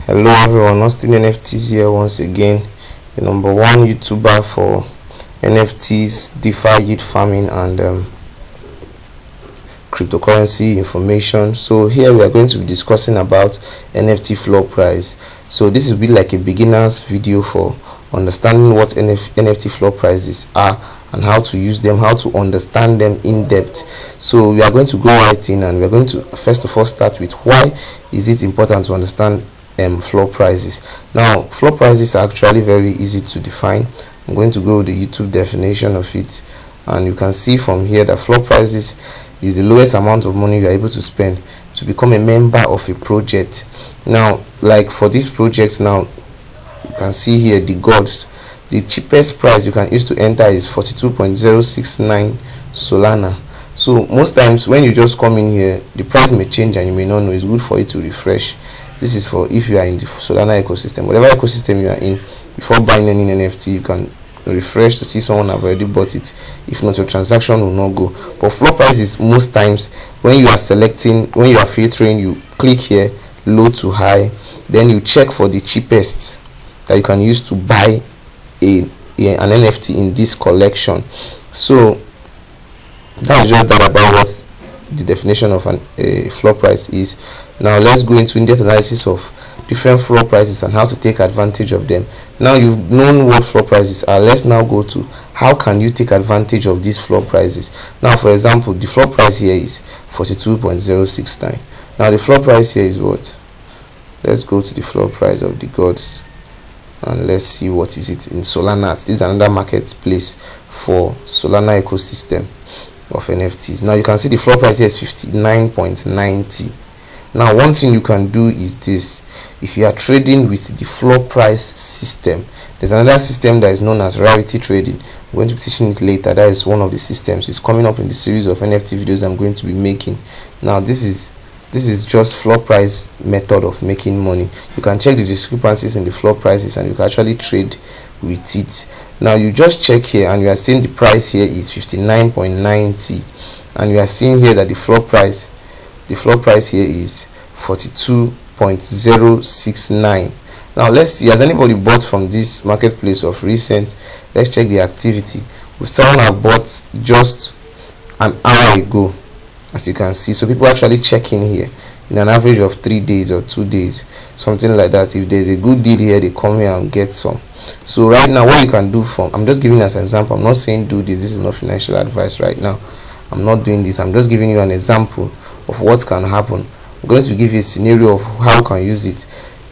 Hello everyone, Austin NFTs here once again, the number one YouTuber for NFTs, DeFi, yield farming, and cryptocurrency information. So here we are going to be discussing about NFT floor price. So this will be like a beginner's video for understanding what NFT floor prices are and how to use them, how to understand them in depth. So we are going to go right in, and we are going to first of all start with why is it important to understand floor prices. Now floor prices are actually very easy to define. I'm going to go with the YouTube definition of it, and you can see from here that floor prices is the lowest amount of money you are able to spend to become a member of a project. Now like for these projects, now you can see here the gods, the cheapest price you can use to enter is 42.069 Solana. So most times when you just come in here, the price may change and you may not know. It's good for you to refresh. This is for if you are in the Solana ecosystem, whatever ecosystem you are in. Before buying any NFT, you can refresh to see if someone have already bought it. If not, your transaction will not go. But floor price is most times when you are selecting, when you are filtering, you click here low to high, then you check for the cheapest that you can use to buy an NFT in this collection. So that's just that about what the definition of a floor price is. Now let's go into in-depth analysis of different floor prices and how to take advantage of them. Now you've known what floor prices are. Let's now go to how can you take advantage of these floor prices. Now for example, the floor price here is 42.069. now the floor price here is what? Let's go to the floor price of the gods and let's see what is it in Solana. This is another marketplace for Solana ecosystem of NFTs. Now you can see the floor price here is 59.90. now one thing you can do is this: if you are trading with the floor price system, there's another system that is known as rarity trading. I'm going to be teaching it later. That is one of the systems. It's coming up in the series of NFT videos I'm going to be making. Now this is just floor price method of making money. You can check the discrepancies in the floor prices and you can actually trade with it. Now you just check here and you are seeing the price here is 59.90, and you are seeing here that the floor price here is 42.069. now let's see, has anybody bought from this marketplace of recent? Let's check the activity. If someone have bought just an hour ago, as you can see, so people actually check in here in an average of 3 days or 2 days, something like that. If there's a good deal here, they come here and get some. So right now what you can do, from I'm just giving as an example, I'm not saying do this is not financial advice right now. I'm not doing this, I'm just giving you an example of what can happen. I'm going to give you a scenario of how you can use it,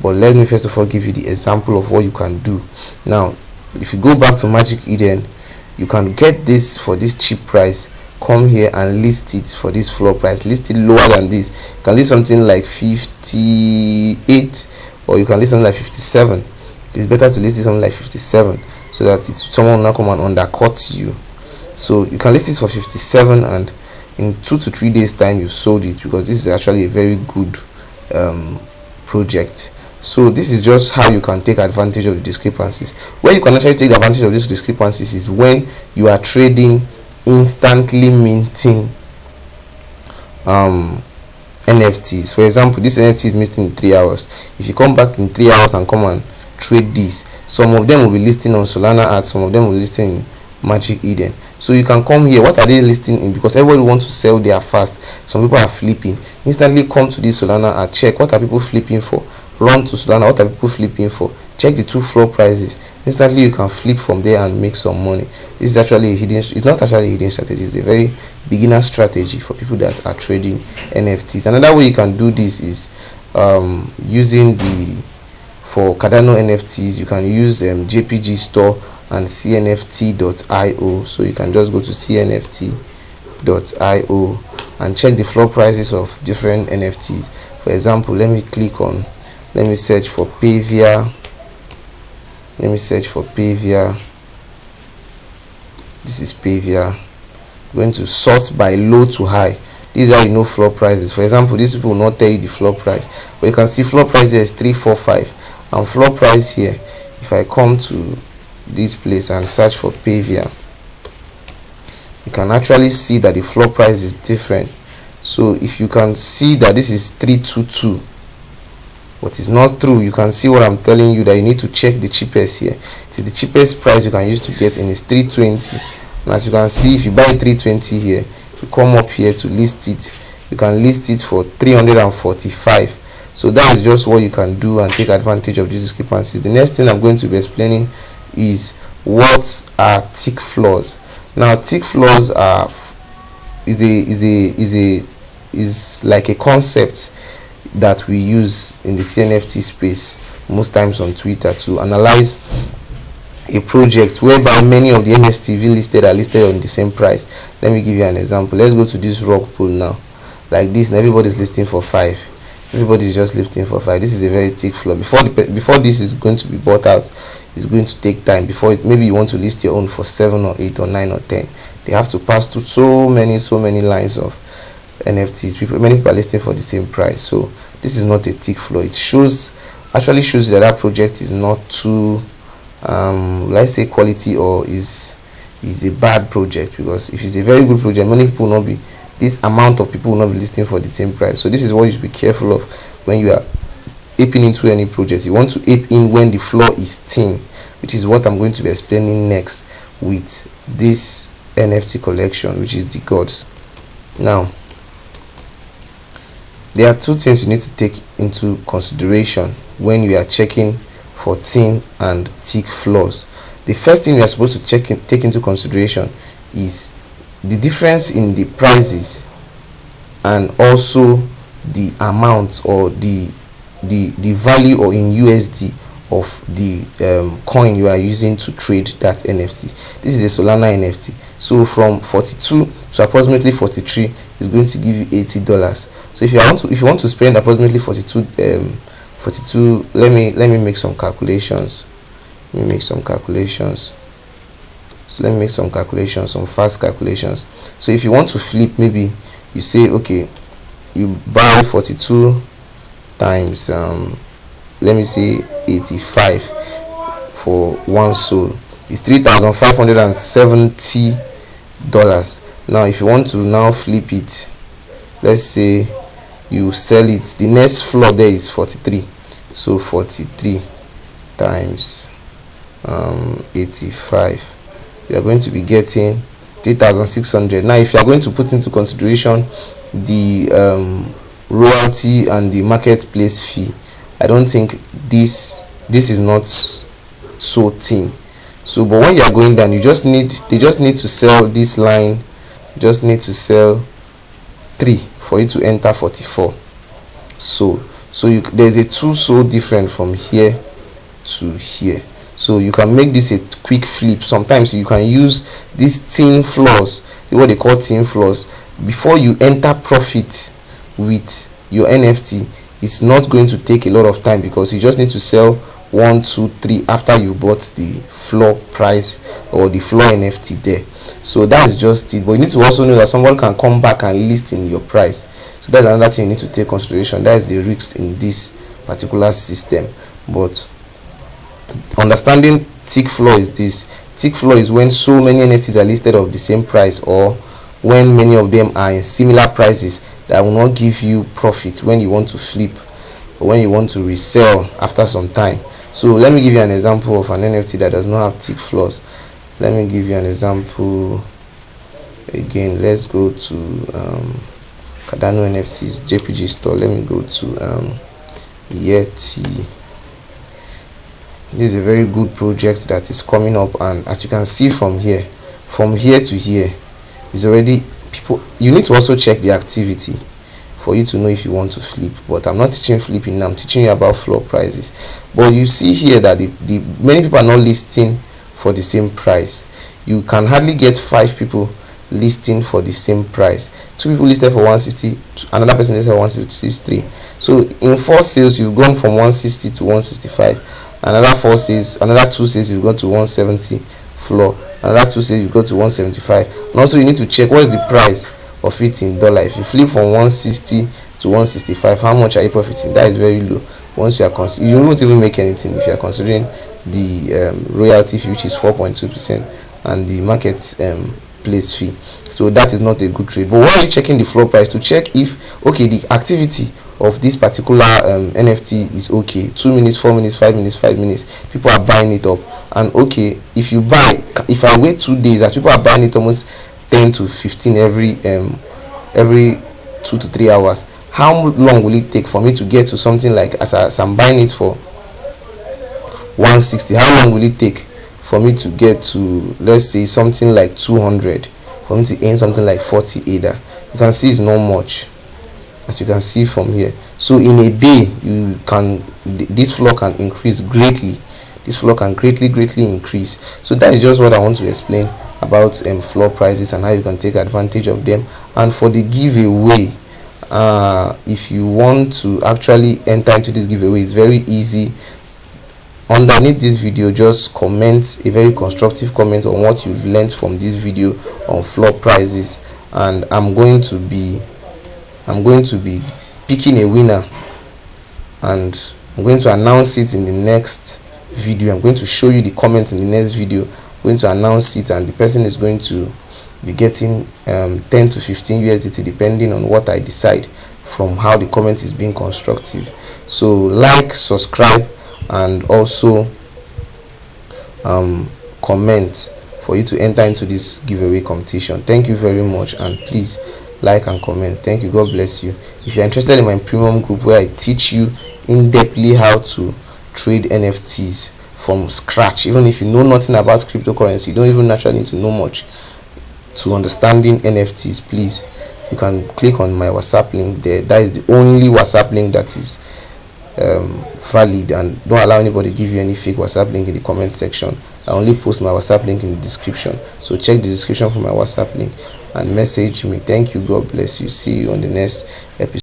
but let me first of all give you the example of what you can do. Now if you go back to Magic Eden, you can get this for this cheap price. Come here and list it for this floor price, list it lower than this. You can list something like 58, or you can list something like 57. It's better to list it something like 57 so that someone will not come and undercut you. So you can list it for 57, and in 2 to 3 days time you sold it, because this is actually a very good project. So this is just how you can take advantage of the discrepancies. Where you can actually take advantage of these discrepancies is when you are trading instantly minting NFTs. For example, this NFT is minting in 3 hours. If you come back in 3 hours and come and trade this, some of them will be listing on Solana Art, some of them will be listing in Magic Eden. So you can come here. What are they listing in? Because everybody wants to sell there fast. Some people are flipping. Instantly come to this Solana Art, check what are people flipping for. Run to Solana, what are people flipping for? Check the two floor prices. Instantly you can flip from there and make some money. This is actually a hidden, it's not actually a hidden strategy, it's a very beginner strategy for people that are trading NFTs. Another way you can do this is using for Cardano NFTs, you can use JPG Store and cnft.io. so you can just go to cnft.io and check the floor prices of different NFTs. For example, let me search for Pavia. This is Pavia. I'm going to sort by low to high. These are floor prices. For example, these people will not tell you the floor price, but you can see floor price here is 345, and floor price here, if I come to this place and search for Pavia, you can actually see that the floor price is different. So if you can see that this is 322, but it's not true. You can see what I'm telling you, that you need to check the cheapest here. See, the cheapest price you can use to get in is 320, and as you can see, if you buy 320 here, you come up here to list it, you can list it for 345. So that is just what you can do and take advantage of these discrepancies. The next thing I'm going to be explaining is what are tick floors. Now, tick floors are is like a concept that we use in the CNFT space most times on Twitter to analyze a project whereby many of the NSTV listed are listed on the same price. Let me give you an example. Let's go to this rock pool now, like this, and everybody's listing for 5. Everybody is just listing for 5. This is a very thick floor. Before this is going to be bought out, it's going to take time. Before it, maybe you want to list your own for 7 or 8 or 9 or 10. They have to pass through so many lines of NFTs. Many people are listing for the same price. So this is not a thick floor. It actually shows that project is not too let's say quality, or is a bad project, because if it's a very good project, many people will not be, this amount of people will not be listing for the same price. So this is what you should be careful of when you are aping into any project. You want to ape in when the floor is thin, which is what I'm going to be explaining next with this NFT collection, which is the gods. Now, there are 2 things you need to take into consideration when you are checking for thin and thick floors. The first thing you are supposed to take into consideration is the difference in the prices, and also the amount, or the value, or in USD, of the coin you are using to trade that NFT. This is a Solana NFT, so from 42 to approximately 43 is going to give you $80. So if you want to spend approximately 42, let me make some calculations. Some fast calculations. So if you want to flip, maybe you say, okay, you buy 42 times let me say 85 for 1 SOL, it's $3,570. Now if you want to now flip it, let's say you sell it, the next floor there is 43, so 43 times 85, you are going to be getting 3,600. Now if you are going to put into consideration the royalty and the marketplace fee, I don't think this is not so thin. So but when you are going down, they just need to sell this line, just need to sell 3 for you to enter 44. So there's a 2 SOL different from here to here. So you can make this a quick flip. Sometimes you can use these thin floors, what they call thin floors, before you enter profit with your NFT. It's not going to take a lot of time, because you just need to sell 1, 2, 3 after you bought the floor price or the floor NFT there. So that's just it. But you need to also know that someone can come back and list in your price. So that's another thing you need to take consideration. That is the risks in this particular system. But understanding tick floor is this. Tick floor is when so many NFTs are listed of the same price, or when many of them are in similar prices that will not give you profit when you want to flip, or when you want to resell after some time. So let me give you an example of an NFT that does not have tick floors. Let me give you an example again. Let's go to Cardano NFTs JPG store. Let me go to Yeti. This is a very good project that is coming up, and as you can see from here to here is already people. You need to also check the activity for you to know if you want to flip, but I'm not teaching flipping now. I'm teaching you about floor prices. But you see here that the many people are not listing for the same price. You can hardly get 5 people listing for the same price. 2 people listed for 160, another person listed for 163. So in 4 sales you've gone from 160 to 165. Another 4 sales, another 2 sales you've got to 170 floor, another 2 sales you've got to 175. And also you need to check what is the price of it in dollar. If you flip from 160 to 165, how much are you profiting? That is very low. Once you are you won't even make anything if you are considering the royalty fee, which is 4.2%, and the market place fee. So that is not a good trade. But why are you checking the floor price? To check if, okay, the activity of this particular NFT is okay. 2 minutes, 4 minutes, 5 minutes, 5 minutes, people are buying it up. And okay, if I wait 2 days, as people are buying it almost 10 to 15 every 2 to 3 hours, how long will it take for me to get to something like, as I'm buying it for 160, how long will it take for me to get to, let's say, something like 200, for me to earn something like 40 ADA? You can see it's not much, as you can see from here. So in a day, this floor can increase greatly. This floor can greatly increase. So that is just what I want to explain about floor prices and how you can take advantage of them. And for the giveaway, if you want to actually enter into this giveaway, it's very easy. Underneath this video, just comment a very constructive comment on what you've learned from this video on floor prices, and I'm going to be picking a winner, and I'm going to announce it in the next video. I'm going to show you the comments in the next video. I'm going to announce it, and the person is going to be getting 10 to 15 USDT depending on what I decide from how the comment is being constructive. So like, subscribe, and also comment for you to enter into this giveaway competition. Thank you very much, and please like and comment. Thank you. God bless you. If you're interested in my premium group, where I teach you in-depthly how to trade NFTs from scratch, even if you know nothing about cryptocurrency, you don't even naturally need to know much to understanding NFTs, please, you can click on my WhatsApp link there. That is the only WhatsApp link that is valid, and don't allow anybody to give you any fake WhatsApp link in the comment section. I only post my WhatsApp link in the description, so check the description for my WhatsApp link and message me. Thank you. God bless you. See you on the next episode.